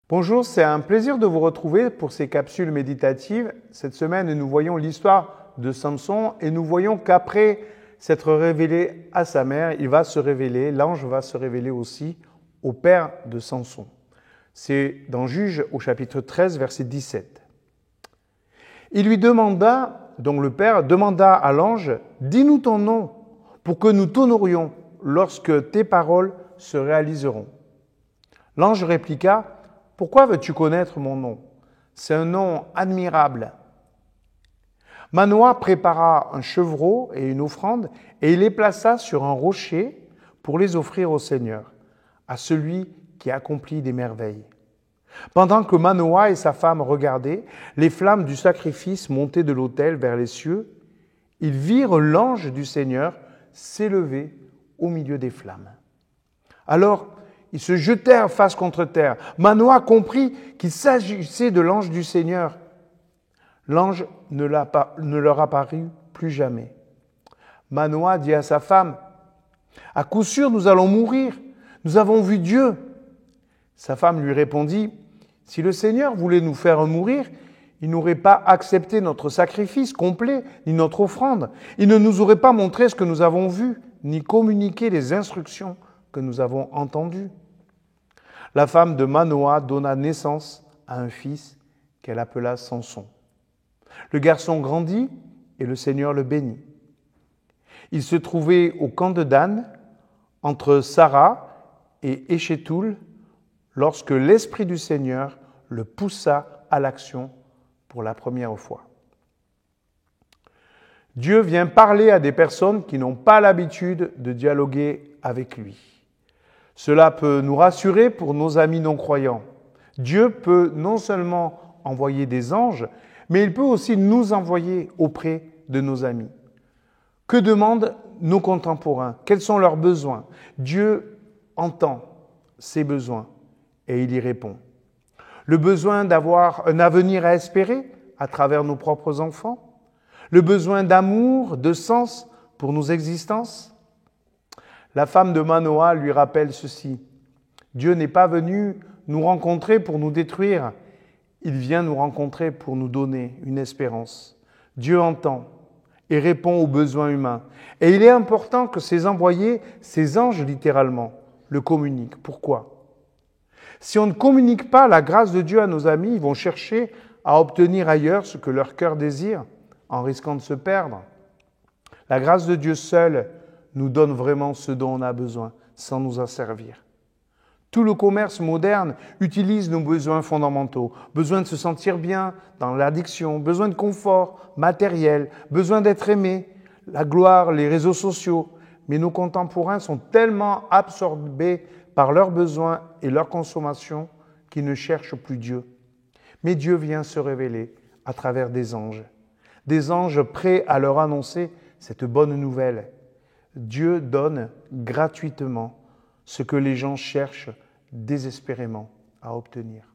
Bonjour, c'est un plaisir de vous retrouver pour ces capsules méditatives. Cette semaine, nous voyons l'histoire de Samson et nous voyons qu'après s'être révélé à sa mère, l'ange va se révéler aussi au père de Samson. C'est dans Juges au chapitre 13, verset 17. Il lui demanda, donc le père demanda à l'ange, « Dis-nous ton nom pour que nous t'honorions lorsque tes paroles se réaliseront. » L'ange répliqua, « Pourquoi veux-tu connaître mon nom? C'est un nom admirable. » Manoah prépara un chevreau et une offrande et il les plaça sur un rocher pour les offrir au Seigneur, à celui qui accomplit des merveilles. Pendant que Manoah et sa femme regardaient, les flammes du sacrifice montaient de l'autel vers les cieux. Ils virent l'ange du Seigneur s'élever au milieu des flammes. Alors, ils se jetèrent face contre terre. Manoah comprit qu'il s'agissait de l'ange du Seigneur. L'ange ne leur apparut plus jamais. Manoah dit à sa femme, « À coup sûr, nous allons mourir. Nous avons vu Dieu. » Sa femme lui répondit, « Si le Seigneur voulait nous faire mourir, il n'aurait pas accepté notre sacrifice complet, ni notre offrande. Il ne nous aurait pas montré ce que nous avons vu, ni communiqué les instructions que nous avons entendues. » La femme de Manoah donna naissance à un fils qu'elle appela Samson. Le garçon grandit et le Seigneur le bénit. Il se trouvait au camp de Dan, entre Sarah et Échétoul, lorsque l'Esprit du Seigneur le poussa à l'action pour la première fois. Dieu vient parler à des personnes qui n'ont pas l'habitude de dialoguer avec lui. Cela peut nous rassurer pour nos amis non-croyants. Dieu peut non seulement envoyer des anges, mais il peut aussi nous envoyer auprès de nos amis. Que demandent nos contemporains? Quels sont leurs besoins? Dieu entend ces besoins et il y répond. Le besoin d'avoir un avenir à espérer à travers nos propres enfants? Le besoin d'amour, de sens pour nos existences? La femme de Manoah lui rappelle ceci. Dieu n'est pas venu nous rencontrer pour nous détruire. Il vient nous rencontrer pour nous donner une espérance. Dieu entend et répond aux besoins humains. Et il est important que ces envoyés, ces anges littéralement, le communiquent. Pourquoi? Si on ne communique pas la grâce de Dieu à nos amis, ils vont chercher à obtenir ailleurs ce que leur cœur désire, en risquant de se perdre. La grâce de Dieu seule nous donne vraiment ce dont on a besoin, sans nous asservir. Tout le commerce moderne utilise nos besoins fondamentaux. Besoin de se sentir bien dans l'addiction, besoin de confort matériel, besoin d'être aimé, la gloire, les réseaux sociaux. Mais nos contemporains sont tellement absorbés par leurs besoins et leur consommation qu'ils ne cherchent plus Dieu. Mais Dieu vient se révéler à travers des anges prêts à leur annoncer cette bonne nouvelle. Dieu donne gratuitement ce que les gens cherchent désespérément à obtenir.